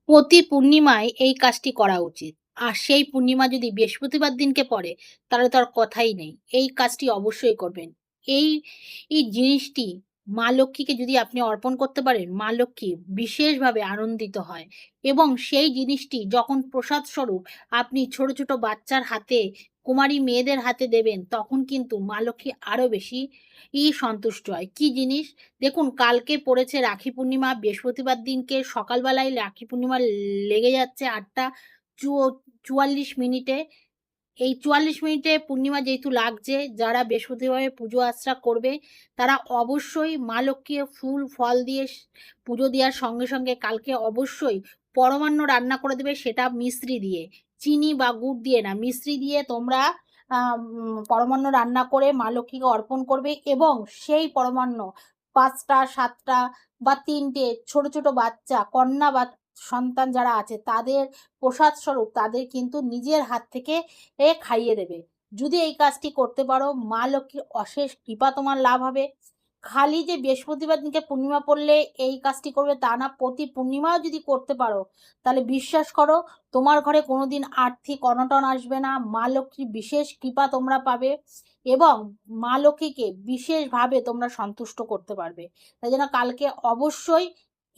প্রতি পূর্ণিমায় এই কাজটি করা উচিত। আর সেই পূর্ণিমা যদি বৃহস্পতিবার দিনকে পড়ে, তাহলে তো আর কথাই নেই। এই কাজটি অবশ্যই করবেন। এই জিনিসটি মা লক্ষ্মীকে যদি আপনি অর্পণ করতে পারেন, মা লক্ষ্মী বিশেষভাবে আনন্দিত হয় এবং সেই জিনিসটি যখন প্রসাদ স্বরূপ আপনি ছোট, ছোট বাচ্চার হাতে, কুমারী মেয়েদের হাতে দেবেন, তখন কিন্তু মা লক্ষ্মী আরো বেশি সন্তুষ্ট হয়। কি জিনিস? দেখুন, কালকে পড়েছে রাখি পূর্ণিমা, বৃহস্পতিবার দিনকে সকালবেলায় রাখি পূর্ণিমা লেগে যাচ্ছে ৮টা চুয়ো ৪৪ মিনিটে। এই ৪৪ মিনিটে পূর্ণিমা যেহেতু লাগছে, যারা বৃহস্পতিবারে পুজো আচ্চা করবে, তারা অবশ্যই মা লক্ষ্মীকে ফুল ফল দিয়ে পুজো দেওয়ার সঙ্গে, সঙ্গে কালকে অবশ্যই পরমান্ন রান্না করে দেবে, সেটা মিশ্রি দিয়ে। চিনি বা গুড় দিয়ে না, মিশ্রি দিয়ে তোমরা পরমান্ন রান্না করে মা লক্ষ্মীকে অর্পণ করবে এবং সেই পরমান্ন ৫টা, ৭টা বা ৩টে ছোট, ছোট বাচ্চা, কন্যা বা সন্তান যারা আছে তাদের প্রসাদ স্বরূপ তাদের কিন্তু নিজের হাত থেকে খাইয়ে দেবে। যদি এই কাজটি করতে পারো, মা লক্ষ্মীর অশেষ কৃপা তোমার লাভ হবে। খালি যে বৃহস্পতিবার দিনকে পূর্ণিমা পড়লে এই কাজটি করবে তা না, প্রতি পূর্ণিমাও যদি করতে পারো, তাহলে বিশ্বাস করো তোমার ঘরে কোনোদিন আর্থিক অনটন আসবে না। মা লক্ষ্মীর বিশেষ কৃপা তোমরা পাবে এবং মা লক্ষ্মীকে বিশেষভাবে তোমরা সন্তুষ্ট করতে পারবে। তাই জন্য কালকে অবশ্যই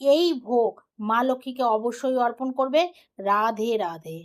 এই ভোগ মা লক্ষ্মীকে অবশ্যই অর্পণ করবে। রাধে, রাধে।